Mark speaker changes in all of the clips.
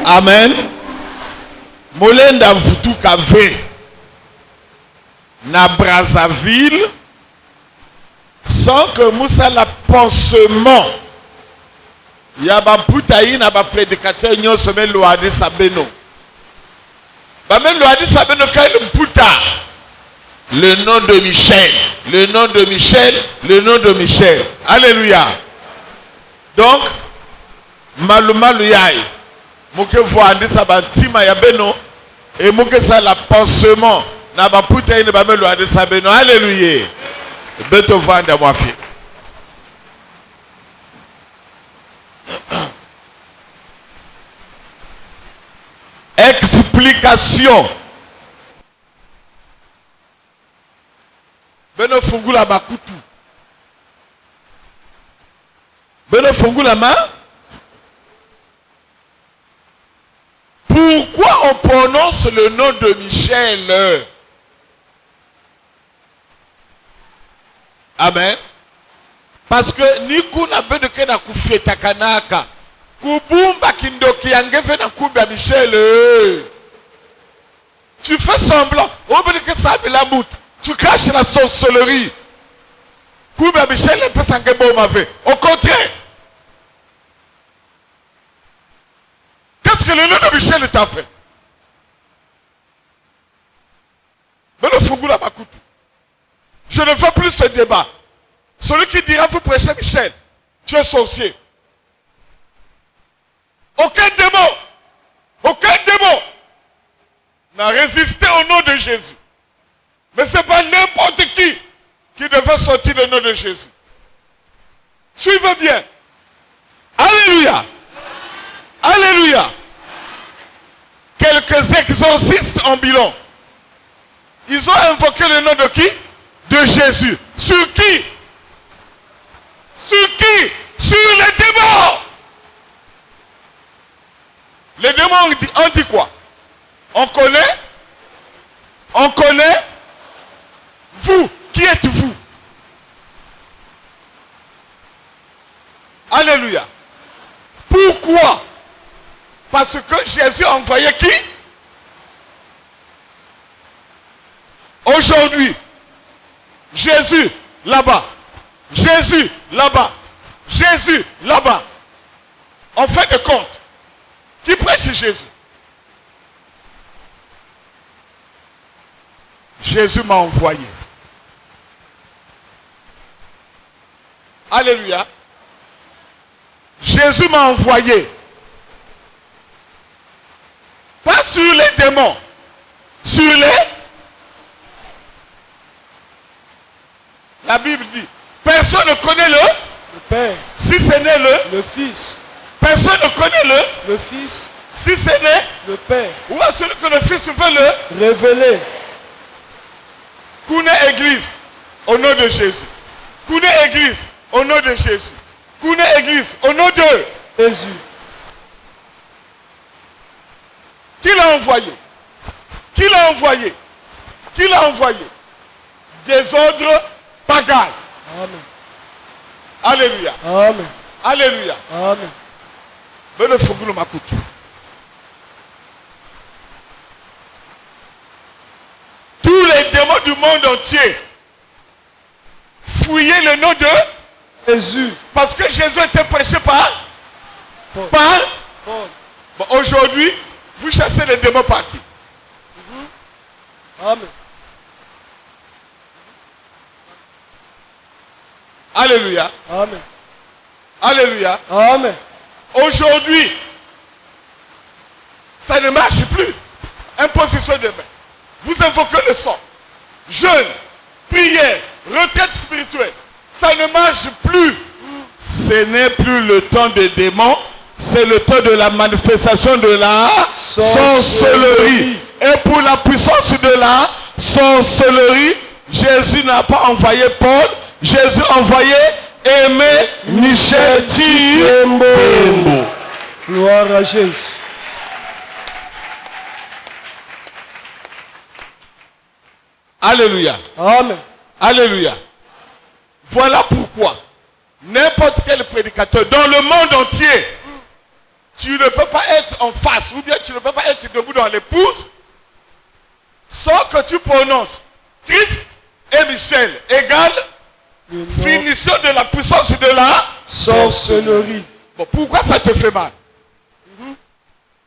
Speaker 1: Amen. Molenda vutu kave na Brazzaville sans que Moussa la pansement. Yaba putaï na ba prédicateur nyo seme loade sabeno. Ba men loade sabeno kay le puta. Le nom de Michel, le nom de Michel, le nom de Michel. Alléluia. Donc malu yai. Mouke voande sa ba tima ya beno et mouke sa la pansement na ba putaï na ba men loade sabeno. Alléluia. Beto voande moi fi. Explication. Beno fungula bakutu. Beno fungula ma. Pourquoi on prononce le nom de Michel? Amen. Parce que nikuna beno kena kufieta kanaka. Kubumba kindoki yangefe na kumba Michel. Tu fais semblant. Tu caches la sorcellerie. Kumba Michel ne peut s'engager mauvais. Au contraire. Qu'est-ce que le nom de Michel t'a fait? Mais le fougou la bakutu. Je ne veux plus ce débat. Celui qui dira vous prêchez Michel, tu es sorcier. Aucun démon n'a résisté au nom de Jésus. Mais ce n'est pas n'importe qui devait sortir le nom de Jésus. Suivez bien. Alléluia. Alléluia. Quelques exorcistes en bilan. Ils ont invoqué le nom de qui? De Jésus. Sur qui? Sur qui? Sur les démons. Les démons ont dit quoi? On connaît? Vous, qui êtes-vous? Alléluia. Pourquoi? Parce que Jésus a envoyé qui? Aujourd'hui, Jésus là-bas, Jésus là-bas, Jésus là-bas. On fait des comptes. Qui prêche Jésus? Jésus m'a envoyé. Alléluia. Jésus m'a envoyé. Pas sur les démons. Sur les... La Bible dit, personne ne connaît le
Speaker 2: Père.
Speaker 1: Si ce n'est
Speaker 2: le Fils.
Speaker 1: Personne ne connaît
Speaker 2: le Fils.
Speaker 1: Si ce n'est
Speaker 2: le Père.
Speaker 1: Où est celui que le Fils veut le
Speaker 2: révéler?
Speaker 1: Koune Église, au nom de Jésus. Koune Église, au nom de Jésus. Koune Église, au nom de
Speaker 2: Jésus.
Speaker 1: Qui l'a envoyé? Qui l'a envoyé? Qui l'a envoyé? Des ordres pagans.
Speaker 2: Amen.
Speaker 1: Alléluia.
Speaker 2: Amen.
Speaker 1: Alléluia.
Speaker 2: Amen.
Speaker 1: Mais le fougou makutu. Tous les démons du monde entier fouillaient le nom de
Speaker 2: Jésus.
Speaker 1: Parce que Jésus était prêché par
Speaker 2: Paul.
Speaker 1: Bon, aujourd'hui, vous chassez les démons par qui?
Speaker 2: Amen.
Speaker 1: Alléluia.
Speaker 2: Amen.
Speaker 1: Alléluia.
Speaker 2: Amen.
Speaker 1: Aujourd'hui, ça ne marche plus. Imposition de main. Vous invoquez le sang. Jeûne, prière, retraite spirituelle. Ça ne marche plus. Ce n'est plus le temps des démons. C'est le temps de la manifestation de la sorcellerie. Et pour la puissance de la sorcellerie, Jésus n'a pas envoyé Paul. Jésus a envoyé Aimé Michel Tiembo.
Speaker 2: Gloire à Jésus.
Speaker 1: Alléluia.
Speaker 2: Amen.
Speaker 1: Alléluia. Voilà pourquoi n'importe quel prédicateur dans le monde entier, tu ne peux pas être en face ou dans l'épouse, sans que tu prononces Christ et Michel égale
Speaker 2: Le nom
Speaker 1: finition de la puissance de la...
Speaker 2: sorcellerie.
Speaker 1: Bon, pourquoi ça te fait mal?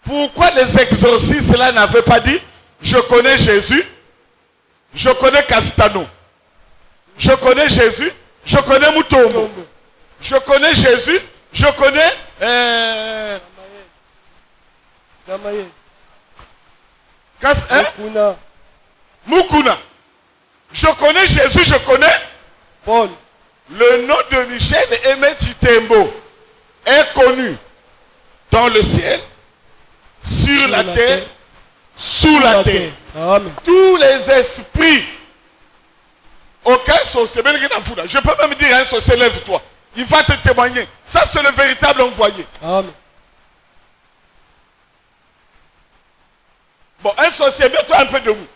Speaker 1: Pourquoi les exorcistes là n'avaient pas dit je connais Jésus, je connais Castano, je connais Jésus, je connais Mutombo,
Speaker 2: Tombe.
Speaker 1: je connais Jésus, je connais
Speaker 2: Damaye.
Speaker 1: hein?
Speaker 2: Kuna.
Speaker 1: Mukuna. Je connais Jésus, je connais
Speaker 2: Paul.
Speaker 1: le nom de Michel Aimé Chitembo est connu dans le ciel, sur la terre, sous la terre.
Speaker 2: Amen.
Speaker 1: Tous les esprits, aucun sorcier, je peux même dire à un sorcier, lève-toi. Il va te témoigner. Ça, c'est le véritable envoyé.
Speaker 2: Amen.
Speaker 1: Bon, un sorcier, mets-toi un peu debout.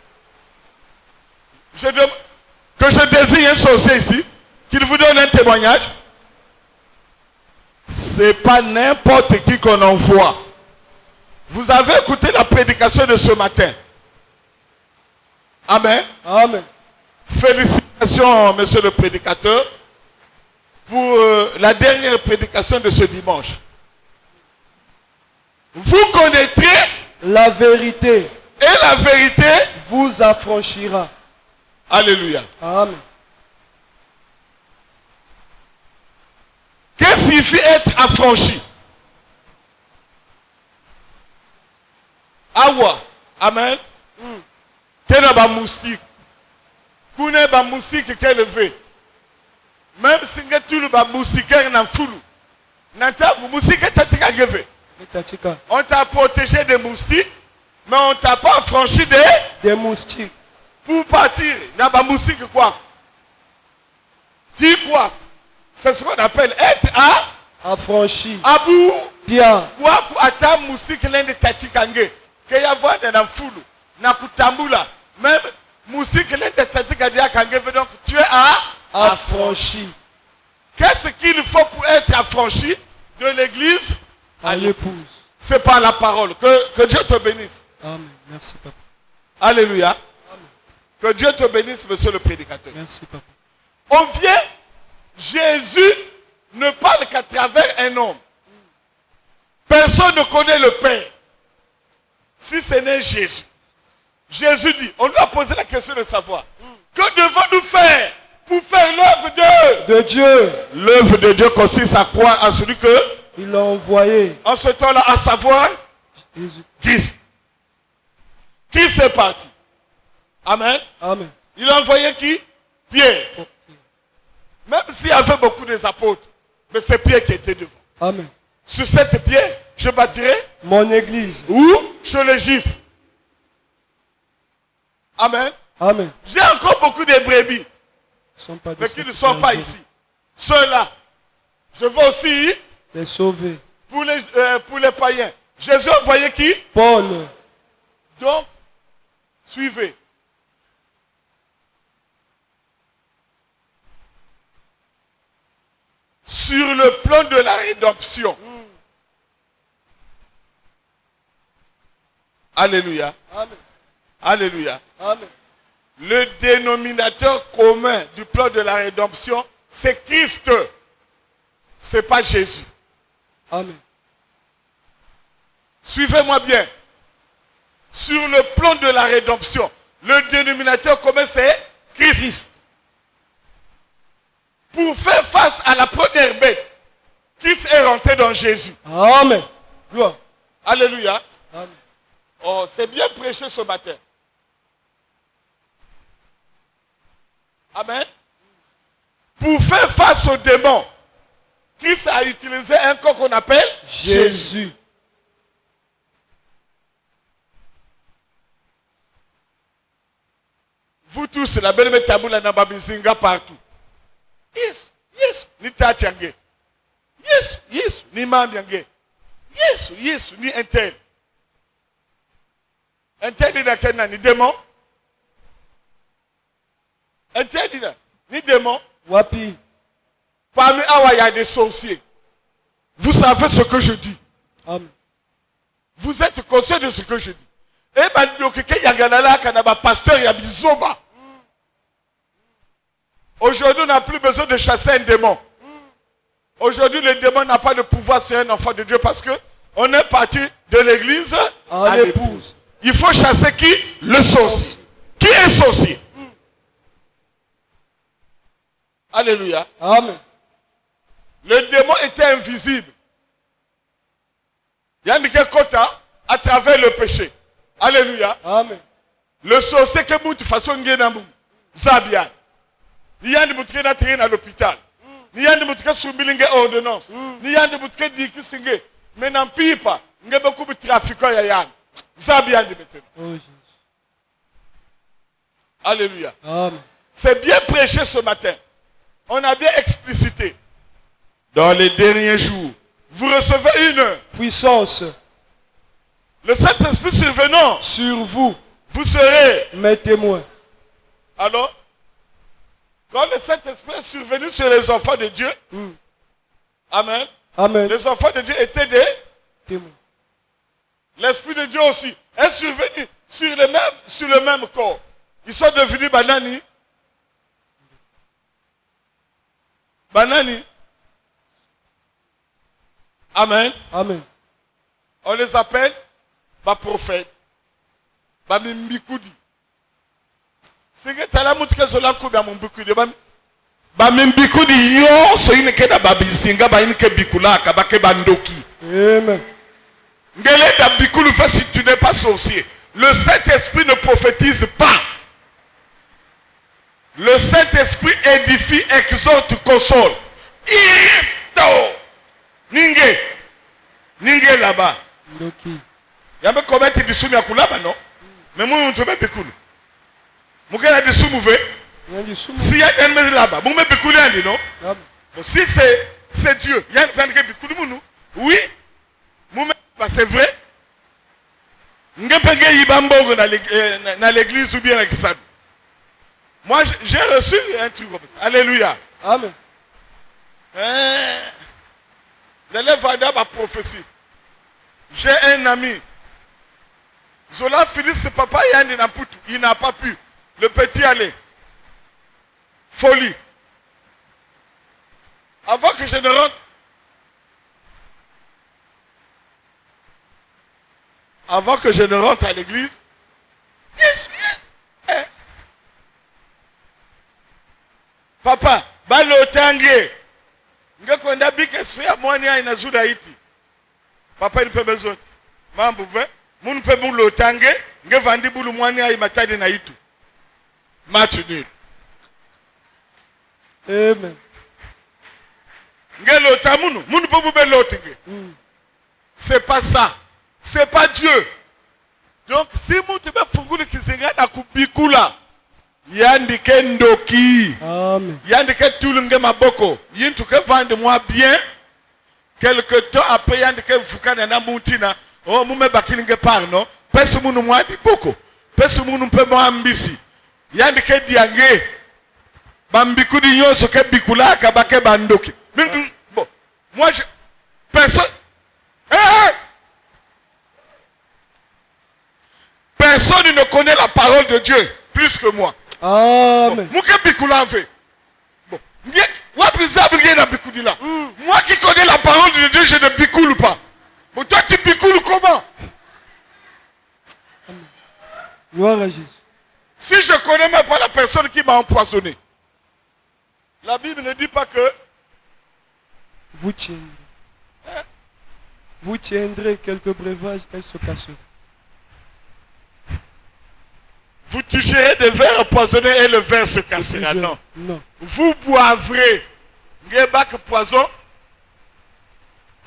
Speaker 1: Que je désigne un sorcier ici, qu'il vous donne un témoignage. C'est pas n'importe qui qu'on envoie. Vous avez écouté la prédication de ce matin. Amen.
Speaker 2: Amen.
Speaker 1: Félicitations, monsieur le prédicateur, pour la dernière prédication de ce dimanche. Vous connaîtrez
Speaker 2: La vérité
Speaker 1: et la vérité.
Speaker 2: vous affranchira.
Speaker 1: Alléluia.
Speaker 2: Amen.
Speaker 1: Qu'est-ce qu'il signifie être affranchi? Awa. Amen. Quel est le moustique? Quel est le moustique qui est levé? Même si tu es le moustique qui est dans le foulou. Le moustique est levé.
Speaker 2: Metachika.
Speaker 1: On t'a protégé des moustiques, mais on t'a pas affranchi
Speaker 2: Des moustiques.
Speaker 1: pour partir. Il y a des moustiques quoi? Dis quoi? C'est ce qu'on appelle être à
Speaker 2: Affranchi.
Speaker 1: Abou.
Speaker 2: Bien.
Speaker 1: Quoi ata moustique l'un de tatikange. Que y a voir dans la foule. Na kutambula. Même moustique l'un de tatikange. Donc tu es à
Speaker 2: Affranchi.
Speaker 1: Qu'est-ce qu'il faut pour être affranchi de l'église?
Speaker 2: À l'épouse.
Speaker 1: C'est par la parole. Que Dieu te bénisse.
Speaker 2: Amen. Merci, papa.
Speaker 1: Alléluia.
Speaker 2: Amen.
Speaker 1: Que Dieu te bénisse, monsieur le prédicateur.
Speaker 2: Merci, papa.
Speaker 1: On vient, Jésus ne parle qu'à travers un homme. Personne ne connaît le Père si ce n'est Jésus. Jésus dit, on lui a posé la question de savoir, que devons-nous faire pour faire l'œuvre
Speaker 2: De Dieu.
Speaker 1: L'œuvre de Dieu consiste à croire en celui que,
Speaker 2: Il l'a envoyé.
Speaker 1: en ce temps-là, à savoir,
Speaker 2: Jésus.
Speaker 1: Christ. Christ est parti. Amen.
Speaker 2: Amen.
Speaker 1: Il a envoyé qui? Pierre.
Speaker 2: Ok.
Speaker 1: Même s'il y avait beaucoup des apôtres, mais c'est Pierre qui était devant.
Speaker 2: Amen.
Speaker 1: Sur cette pierre, je bâtirai
Speaker 2: Mon église.
Speaker 1: où? Chez les Juifs. Amen.
Speaker 2: Amen.
Speaker 1: J'ai encore beaucoup de brebis,
Speaker 2: Ils sont pas
Speaker 1: mais
Speaker 2: de
Speaker 1: qui ne
Speaker 2: ceux
Speaker 1: sont pas
Speaker 2: qui
Speaker 1: ici. Ceux-là, je veux aussi
Speaker 2: Les sauver.
Speaker 1: pour les païens. Jésus a envoyé qui?
Speaker 2: Paul.
Speaker 1: Donc, suivez. Sur le plan de la rédemption. Alléluia.
Speaker 2: Amen.
Speaker 1: Alléluia.
Speaker 2: Amen.
Speaker 1: Le dénominateur commun du plan de la rédemption, c'est Christ. C'est pas Jésus.
Speaker 2: Amen.
Speaker 1: Suivez-moi bien. Sur le plan de la rédemption, le dénominateur commun, c'est Christ. Pour faire face à la première bête, Christ est rentré dans Jésus.
Speaker 2: Amen. Gloire.
Speaker 1: Alléluia.
Speaker 2: Amen.
Speaker 1: Oh, c'est bien prêché ce matin. Amen. Pour faire face aux démons, Christ a utilisé un corps qu'on appelle
Speaker 2: Jésus.
Speaker 1: Vous tous, la belle taboula na babizinga partout. Yes, yes, ni tatiange. Yes, yes, ni mambiange. Yes, yes, ni intel. Intel dit na ni démon. Intel dit ni démon.
Speaker 2: Wapi.
Speaker 1: Parmi Awa, il y a des sorciers. Vous savez ce que je dis.
Speaker 2: Amen.
Speaker 1: Vous êtes conscient de ce que je dis. Et bandokeke yangalala kanaba pasteur ya bizoba. Aujourd'hui, on n'a plus besoin de chasser un démon. Aujourd'hui, le démon n'a pas de pouvoir sur un enfant de Dieu parce que on est parti de l'église à l'épouse. Il faut chasser qui? Le sorcier. Qui est sorcier? Alléluia.
Speaker 2: Amen.
Speaker 1: Le démon était invisible. Il y a un quota à travers le péché. Alléluia.
Speaker 2: Amen.
Speaker 1: Le sorcier que de façon Zabian. Il y a des boutiques à l'hôpital. Il y a des boutiques sur bilingue ordonnance. Il y a des boutiques qui sont mais n'en pire pas. Il y a beaucoup de trafiquants. Zabian de maintenant.
Speaker 2: Oh Jésus.
Speaker 1: Alléluia.
Speaker 2: Amen.
Speaker 1: C'est bien prêché ce matin. On a bien explicité. Dans les derniers jours, vous recevez une
Speaker 2: Puissance
Speaker 1: le Saint-Esprit survenant.
Speaker 2: sur vous,
Speaker 1: Vous serez.
Speaker 2: mes témoins.
Speaker 1: Alors, quand le Saint-Esprit est survenu sur les enfants de Dieu, Amen.
Speaker 2: Amen.
Speaker 1: Les enfants de Dieu étaient des.
Speaker 2: Témoins.
Speaker 1: L'Esprit de Dieu aussi est survenu sur le même corps. Ils sont devenus banani. Banani. Amen.
Speaker 2: Amen.
Speaker 1: On les appelle prophètes. Mimbikoudi. C'est que tu as la moutre que cela coupe à mon bikoudi. Mimbikoudi, yo, so une keda babisinga, ba une ke bikula, kabake bandoki.
Speaker 2: Amen.
Speaker 1: Ngele da bikulu fait si tu n'es pas sorcier. Le Saint-Esprit ne prophétise pas. Le Saint-Esprit édifie, exhorte, console. Isto. Ninge là-bas.
Speaker 2: Ndoki.
Speaker 1: Yambe commettre du soumi à Kulaba, non? Mais moi, on te met Bikoulou. Moukela de soumouvé. Si y a un ennemi là-bas, vous mettez Bikoulou, non? Bon, si c'est Dieu, il y a un plan de Bikoulou, oui, c'est vrai. Ngepenge Yibambo dans l'église ou bien avec ça. Moi, j'ai reçu un truc comme ça. Alléluia.
Speaker 2: Amen.
Speaker 1: L'élève va dire ma prophétie. J'ai un ami. Zola Phyllis, ce papa, il n'a pas pu. Le petit allait. Folie. Avant que je ne rentre. Avant que je ne rentre à l'église. Papa, balo tangue. Ngakonda bike sfia mwani ya inazuda iti. Papa il peut besoin. Mambo ve. Moun peut moun lo tangue. Nge vandi bulu mwani ya imatadi na itu. Match nul.
Speaker 2: Amen.
Speaker 1: Nge lo tamunu. Moun peut boube lo tingue. C'est pas ça. C'est pas Dieu. Donc si moun te be funguli kizinga na kubikula. Yandike ndoki.
Speaker 2: Amen.
Speaker 1: Yandike tulunge maboko. Yintuke vende moi bien. Quelque temps après yandike fukana na muntina. Oh mume bakilinge parno. Pesu munu moi di boko. Pesu munu pe moi ambisi. Yandike diange. Bambiku di nyonso ke bikula kabake bandoki. Bon. Moi je personne. Personne ne connaît la parole de Dieu plus que moi.
Speaker 2: Amen.
Speaker 1: Moi qui connais la parole de Dieu, je ne bicoule pas. Mais toi tu bicoules comment?
Speaker 2: Gloire à Jésus.
Speaker 1: Si je ne connais même pas la personne qui m'a empoisonné. La Bible ne dit pas que
Speaker 2: Vous tiendrez. Vous tiendrez quelques breuvages, elles se casseront.
Speaker 1: vous toucherez des verres empoisonnés et le verre se cassera. Non.
Speaker 2: Non.
Speaker 1: Vous boivrez. Ngebak poison.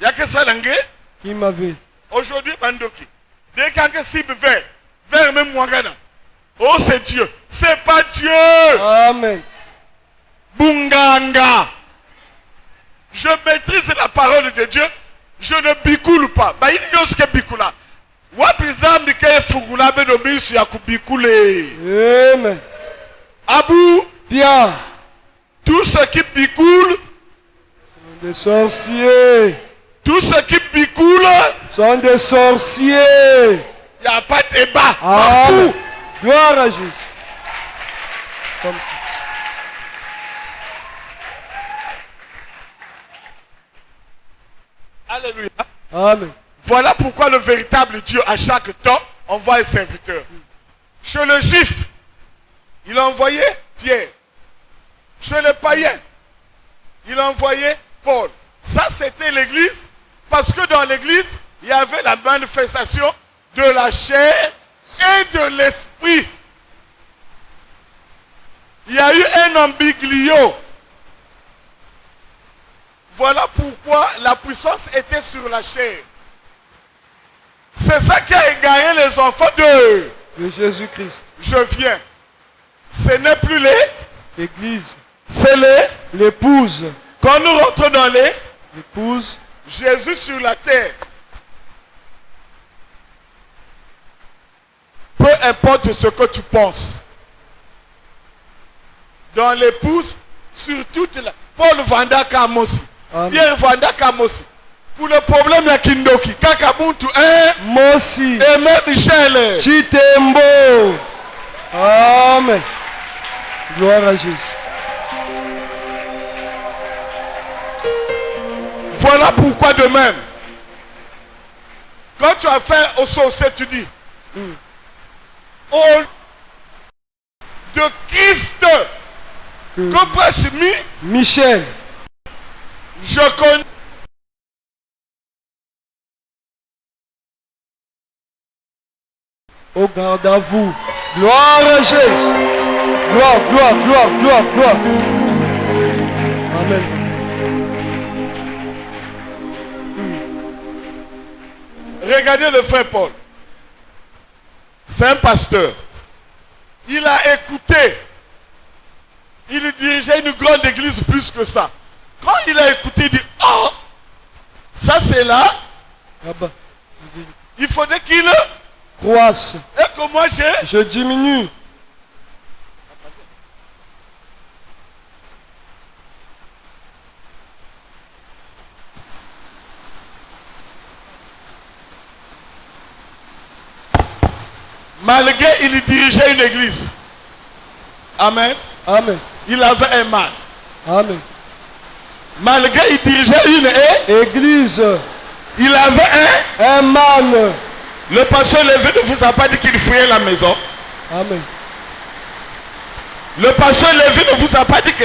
Speaker 1: Il n'y a que ça, l'anglais.
Speaker 2: Qui m'avait?
Speaker 1: Aujourd'hui, Bandoki. Dès qu'il y a un cible vert, vert même Mwangana. Oh, c'est Dieu. C'est pas Dieu.
Speaker 2: Amen.
Speaker 1: Bunganga. Je maîtrise la parole de Dieu. Je ne bicoule pas. Bah, il y a ce que bicoula. Wapizam de ke fungula be do misu ya kubikule.
Speaker 2: Amen.
Speaker 1: Abou.
Speaker 2: Bien.
Speaker 1: Tous ceux qui bicoulent
Speaker 2: Sont des sorciers.
Speaker 1: tous ceux qui bicoulent
Speaker 2: Sont des sorciers.
Speaker 1: Il n'y a pas de débat.
Speaker 2: Amen. Gloire à Jésus. Comme ça.
Speaker 1: Alléluia.
Speaker 2: Amen.
Speaker 1: Voilà pourquoi le véritable Dieu, à chaque temps, envoie un serviteur. Chez le juif, il a envoyé Pierre. Chez les païens, il a envoyé Paul. Ça, c'était l'église, parce que dans l'église, il y avait la manifestation de la chair et de l'esprit. Il y a eu un ambiglio. Voilà pourquoi la puissance était sur la chair. C'est ça qui a égaré les enfants de
Speaker 2: Jésus-Christ.
Speaker 1: Je viens. Ce n'est plus
Speaker 2: Église.
Speaker 1: c'est
Speaker 2: L'épouse.
Speaker 1: Quand nous rentrons dans
Speaker 2: L'épouse.
Speaker 1: Jésus sur la terre. Peu importe ce que tu penses. Dans l'épouse, sur toute la... Paul Vanda Kamosi.
Speaker 2: Amen.
Speaker 1: Pierre Vanda Kamosi. Pour le problème, il y a Kindoki. Kakabuntu,
Speaker 2: Mosi.
Speaker 1: et même Michel.
Speaker 2: Chitembo. Amen. Gloire à Jésus.
Speaker 1: Voilà pourquoi de même, quand tu as fait au saucé, tu dis, au de Christ, que prêche
Speaker 2: Michel.
Speaker 1: je connais.
Speaker 2: Au garde à vous. Gloire à Jésus. Gloire, gloire, gloire, gloire, gloire. Amen.
Speaker 1: Regardez le frère Paul. C'est un pasteur. Il a écouté. Il dirigeait une grande église plus que ça. Quand il a écouté, il dit, oh, ça c'est là.
Speaker 2: Là-bas.
Speaker 1: Il faudrait qu'il...
Speaker 2: Croisse.
Speaker 1: Et que moi j'ai...
Speaker 2: Je diminue.
Speaker 1: Malgré il dirigeait une église. Amen.
Speaker 2: Amen.
Speaker 1: Il avait un mal.
Speaker 2: Amen.
Speaker 1: Malgré il dirigeait une
Speaker 2: Église.
Speaker 1: il avait
Speaker 2: Un man.
Speaker 1: Le pasteur Lévi ne vous a pas dit qu'il fouillait la maison.
Speaker 2: Amen.
Speaker 1: Le pasteur Lévi ne vous a pas dit que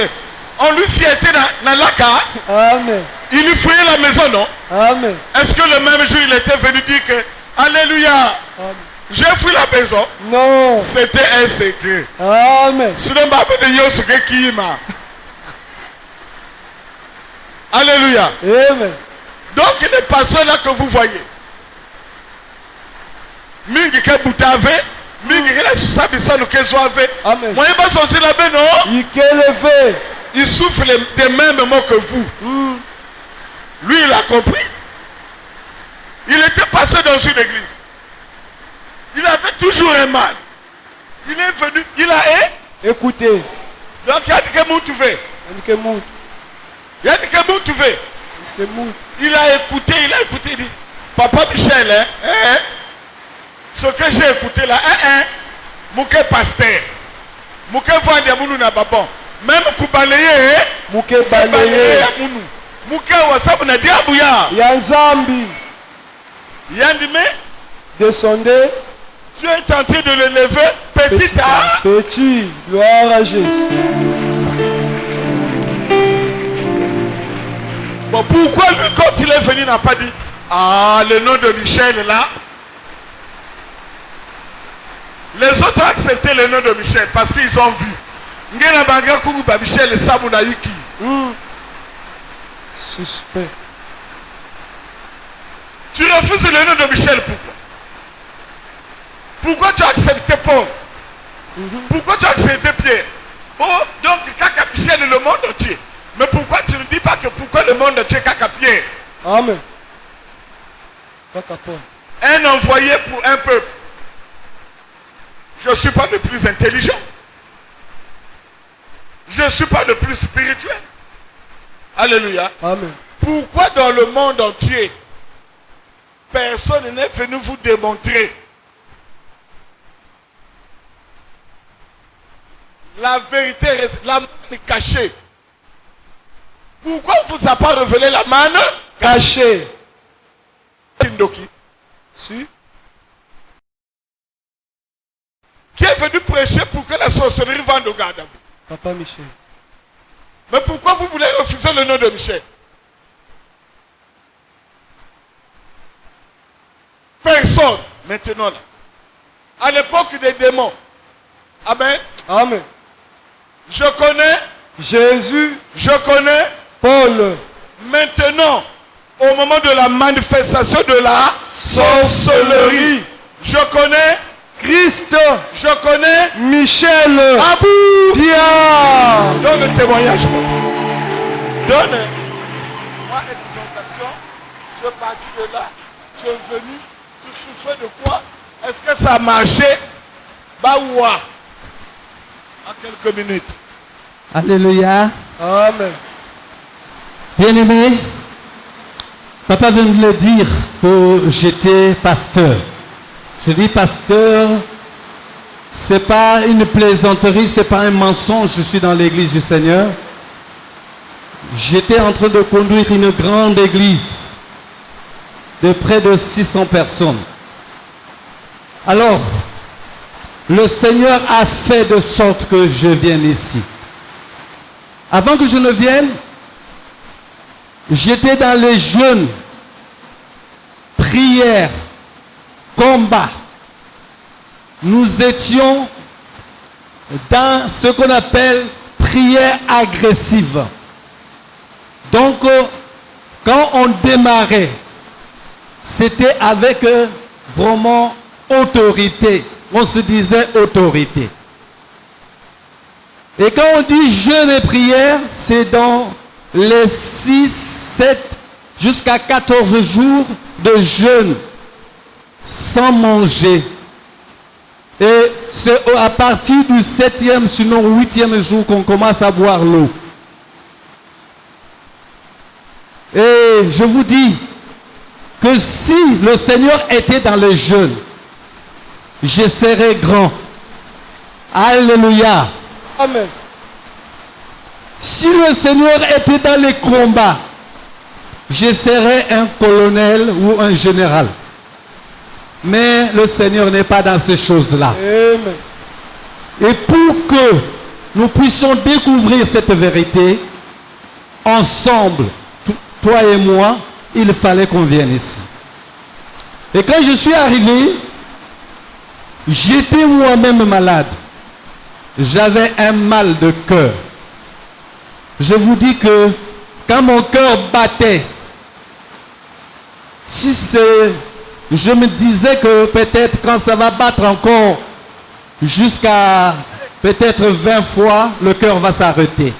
Speaker 1: on lui fiétait dans la carte.
Speaker 2: Amen.
Speaker 1: Il lui fouillait la maison, non?
Speaker 2: Amen.
Speaker 1: Est-ce que le même jour il était venu dire que Alléluia,
Speaker 2: Amen.
Speaker 1: j'ai fouillé la maison?
Speaker 2: Non.
Speaker 1: C'était un secret.
Speaker 2: Amen.
Speaker 1: Alléluia.
Speaker 2: Amen.
Speaker 1: Donc les pasteurs là que vous voyez, mingi ke boutave, mingi ke la sabisano ke zoave.
Speaker 2: Amen.
Speaker 1: Moi pas sorti là-bas non?
Speaker 2: Il élevé.
Speaker 1: Il souffle des mêmes mots que vous. Lui il a compris. Il était passé dans une église. Il avait toujours un mal. Il est venu, il a
Speaker 2: Écoutez.
Speaker 1: donc il a dit que moutouvé. Il a dit que moutouvé. Il a écouté, il dit, Papa Michel, ce que j'ai écouté là, Mouké pasteur, Mouké vendre à Mounou n'a pas bon. Même pour balayer,
Speaker 2: Mouké balayer.
Speaker 1: Mounou. Mouké wasabu na diabouya.
Speaker 2: Yanzambi.
Speaker 1: Yandime,
Speaker 2: Descendez.
Speaker 1: tu es tenté de le lever petit à
Speaker 2: petit. Gloire à Jésus.
Speaker 1: Bon, pourquoi lui, quand il est venu, n'a pas dit ah, le nom de Michel est là? Les autres ont accepté le nom de Michel parce qu'ils ont vu. Michel et Samunaïki.
Speaker 2: Suspect.
Speaker 1: Tu refuses le nom de Michel, pourquoi? Pourquoi tu as accepté Paul? Pourquoi tu as accepté Pierre? Oh, donc, Kaka Michel est le monde entier. Mais pourquoi tu ne dis pas que pourquoi le monde entier Kaka Pierre?
Speaker 2: Amen. Kaka Paul.
Speaker 1: Un envoyé pour un peuple. Je ne suis pas le plus intelligent. Je ne suis pas le plus spirituel. Alléluia.
Speaker 2: Amen.
Speaker 1: Pourquoi dans le monde entier, personne n'est venu vous démontrer La vérité, la manne est cachée. Pourquoi on ne vous a pas révélé la manne
Speaker 2: Caché.
Speaker 1: Kindoki,
Speaker 2: Si.
Speaker 1: qui est venu prêcher pour que la sorcellerie vende au garde à vous.
Speaker 2: Papa Michel.
Speaker 1: Mais pourquoi vous voulez refuser le nom de Michel? Personne, maintenant là. À l'époque des démons. Amen.
Speaker 2: Amen.
Speaker 1: Je connais,
Speaker 2: Jésus,
Speaker 1: je connais.
Speaker 2: Paul,
Speaker 1: Maintenant, au moment de la manifestation de la sorcellerie, je connais,
Speaker 2: Christ,
Speaker 1: je connais,
Speaker 2: Michel,
Speaker 1: Abou.
Speaker 2: Pierre.
Speaker 1: Donne le témoignage. Donne. Moi, exhortation, tu es parti de là, tu es venu, tu souffrais de quoi? Est-ce que ça a marché? Baoua. En quelques minutes.
Speaker 3: Alléluia.
Speaker 2: Amen.
Speaker 3: Bien-aimé, papa vient de le dire que j'étais pasteur. Je dis pasteur, c'est pas une plaisanterie, c'est pas un mensonge, je suis dans l'église du Seigneur. J'étais en train de conduire une grande église de près de 600 personnes. Alors, le Seigneur a fait de sorte que je vienne ici. Avant que je ne vienne, j'étais dans les jeûnes, prières, combats. Nous étions dans ce qu'on appelle prière agressive. Donc, quand on démarrait, c'était avec vraiment autorité. On se disait autorité. Et quand on dit jeûne et prière, c'est dans les 6, 7, jusqu'à 14 jours de jeûne, sans manger. Et c'est à partir du 7e, sinon 8e jour qu'on commence à boire l'eau. Et je vous dis que si le Seigneur était dans le jeûne, je serais grand. Alléluia.
Speaker 2: Amen.
Speaker 3: Si le Seigneur était dans les combats, je serais un colonel ou un général. Mais le Seigneur n'est pas dans ces choses-là.
Speaker 2: Amen.
Speaker 3: Et pour que nous puissions découvrir cette vérité, ensemble, toi et moi, il fallait qu'on vienne ici. Et quand je suis arrivé, j'étais moi-même malade. J'avais un mal de cœur. Je vous dis que quand mon cœur battait, si c'est, je me disais que peut-être quand ça va battre encore jusqu'à peut-être 20 fois, le cœur va s'arrêter.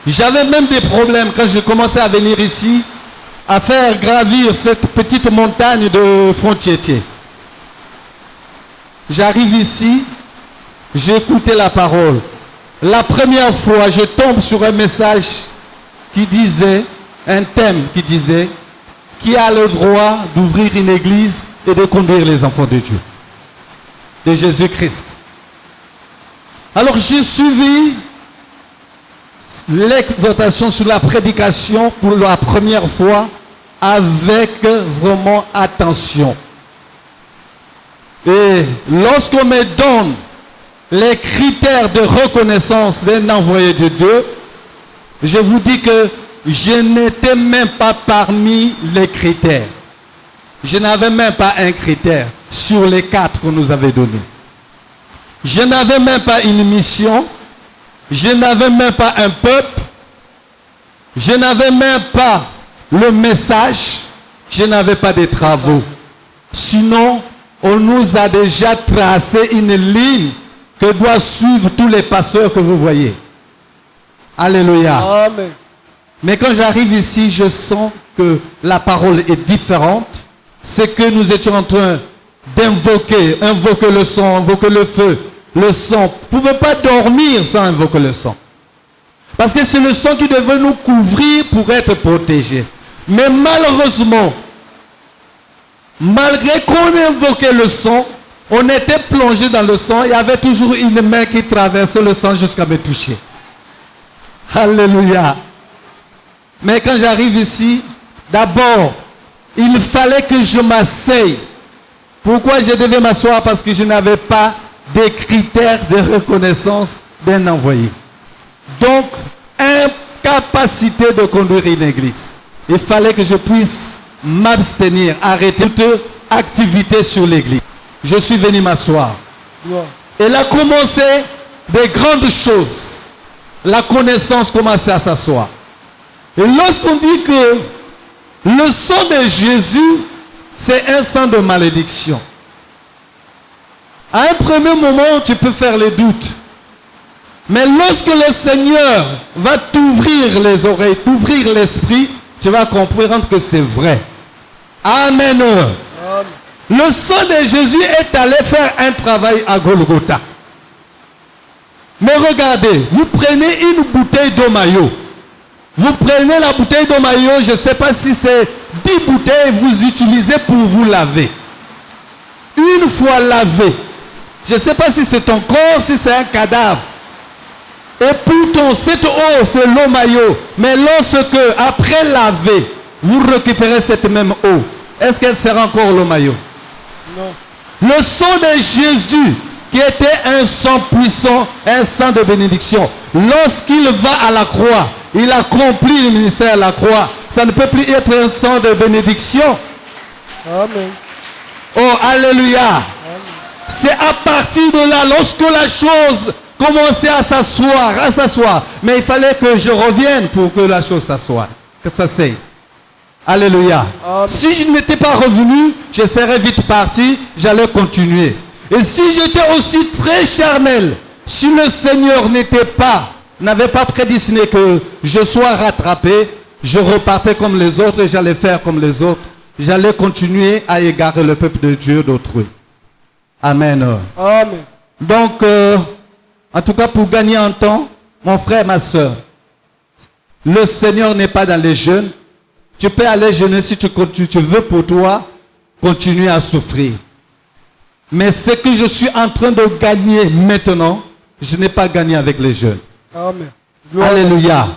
Speaker 3: J'avais même des problèmes quand je commençais à venir ici, à faire gravir cette petite montagne de Frontiétier. J'arrive ici, j'ai écouté la parole. La première fois, je tombe sur un message qui disait, un thème qui disait, qui a le droit d'ouvrir une église et de conduire les enfants de Dieu, de Jésus-Christ. Alors j'ai suivi l'exhortation sur la prédication pour la première fois avec vraiment attention. Et lorsqu'on me donne les critères de reconnaissance d'un envoyé de Dieu, je vous dis que je n'étais même pas parmi les critères. Je n'avais même pas un critère sur les 4 qu'on nous avait donnés. Je n'avais même pas une mission. Je n'avais même pas un peuple. Je n'avais même pas le message. Je n'avais pas des travaux. Sinon, on nous a déjà tracé une ligne que doivent suivre tous les pasteurs que vous voyez. Alléluia.
Speaker 2: Amen.
Speaker 3: Mais quand j'arrive ici, je sens que la parole est différente. Ce que nous étions en train d'invoquer, invoquer le sang, invoquer le feu, le sang. Vous ne pouvez pas dormir sans invoquer le sang. Parce que c'est le sang qui devait nous couvrir pour être protégés. Mais malheureusement, malgré qu'on invoquait le sang, On était plongé dans le sang. Il y avait toujours une main qui traversait le sang jusqu'à me toucher. Alléluia. Mais quand j'arrive ici, d'abord, il fallait que je m'asseye. Pourquoi je devais m'asseoir? Parce que je n'avais pas des critères de reconnaissance d'un envoyé. Donc, incapacité de conduire une église. Il fallait que je puisse m'abstenir, arrêter toute activité sur l'église. Je suis venu m'asseoir. Et là commencé des grandes choses. La connaissance commençait à s'asseoir. Et lorsqu'on dit que le sang de Jésus, c'est un sang de malédiction. À un premier moment, tu peux faire les doutes. Mais lorsque le Seigneur va t'ouvrir les oreilles, t'ouvrir l'esprit, tu vas comprendre que c'est vrai. Amen. Le sang de Jésus est allé faire un travail à Golgotha. Mais regardez, vous prenez une bouteille d'eau maillot. Vous prenez la bouteille d'eau maillot, je ne sais pas si c'est 10 bouteilles, vous utilisez pour vous laver. Une fois lavé, je ne sais pas si c'est ton corps, si c'est un cadavre. Et pourtant, cette eau, c'est l'eau maillot. Mais lorsque, après laver, vous récupérez cette même eau, est-ce qu'elle sera encore l'eau maillot? Non. Le sang de Jésus, qui était un sang puissant, un sang de bénédiction, lorsqu'il va à la croix, il accomplit le ministère à la croix. Ça ne peut plus être un sang de bénédiction.
Speaker 2: Amen.
Speaker 3: Oh, alléluia. C'est à partir de là, lorsque la chose commençait à s'asseoir. Mais il fallait que je revienne pour que la chose s'assoie. Que ça s'aille. Alléluia. Amen. Si je n'étais pas revenu, je serais vite parti, j'allais continuer. Et si j'étais aussi très charnel, si le Seigneur n'avait pas prédestiné que je sois rattrapé, je repartais comme les autres et j'allais faire comme les autres. J'allais continuer à égarer le peuple de Dieu d'autrui. Amen.
Speaker 2: Amen.
Speaker 3: Donc, en tout cas, pour gagner en temps, mon frère, ma soeur, le Seigneur n'est pas dans les jeûnes. Tu peux aller jeûner si tu veux pour toi, continuer à souffrir. Mais ce que je suis en train de gagner maintenant, je n'ai pas gagné avec les jeûnes.
Speaker 2: Amen.
Speaker 3: Alléluia.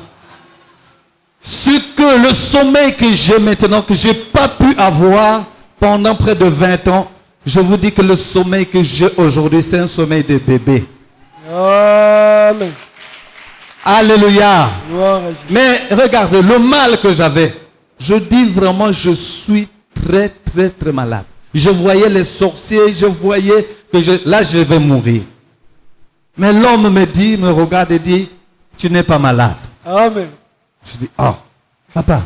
Speaker 3: Ce que le sommeil que j'ai maintenant, que je n'ai pas pu avoir pendant près de 20 ans, je vous dis que le sommeil que j'ai aujourd'hui, c'est un sommeil de bébé.
Speaker 2: Amen.
Speaker 3: Alléluia.
Speaker 2: Gloire à Dieu.
Speaker 3: Mais regardez, le mal que j'avais, je dis vraiment, je suis très, très, très malade. Je voyais les sorciers, je voyais que là, je vais mourir. Mais l'homme me regarde et dit, tu n'es pas malade.
Speaker 2: Amen.
Speaker 3: Je dis, oh, papa.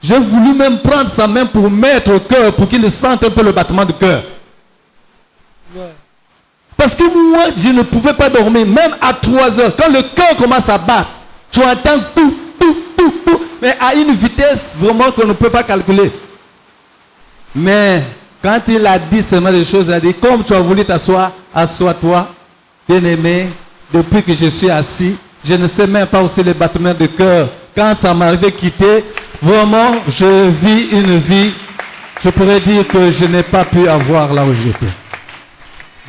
Speaker 3: J'ai voulu même prendre sa main pour mettre au cœur, pour qu'il sente un peu le battement du cœur.
Speaker 2: Ouais.
Speaker 3: Parce que moi, je ne pouvais pas dormir, même à 3 heures. Quand le cœur commence à battre, tu entends tout, mais à une vitesse vraiment qu'on ne peut pas calculer. Mais quand il a dit seulement des choses, il a dit, comme tu as voulu t'asseoir, assois-toi, bien-aimé, depuis que je suis assis, je ne sais même pas où c'est les battements de cœur. Quand ça m'arrivait quitter, vraiment, je vis une vie, je pourrais dire que je n'ai pas pu avoir là où j'étais.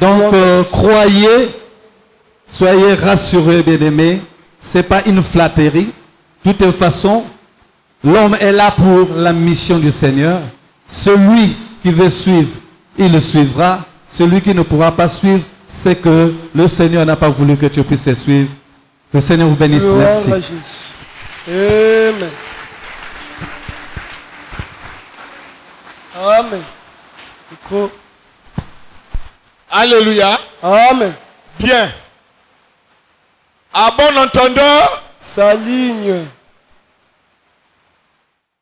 Speaker 3: Donc, croyez, soyez rassurés, bien-aimés, ce n'est pas une flatterie. De toute façon, l'homme est là pour la mission du Seigneur. Celui qui veut suivre, il le suivra. Celui qui ne pourra pas suivre, c'est que le Seigneur n'a pas voulu que tu puisses suivre. Le Seigneur vous bénisse.
Speaker 2: Gloire
Speaker 3: Merci.
Speaker 2: à Jésus. Amen. Amen. Micro.
Speaker 1: Alléluia.
Speaker 2: Amen.
Speaker 1: Bien. À bon entendeur,
Speaker 2: Sa ligne.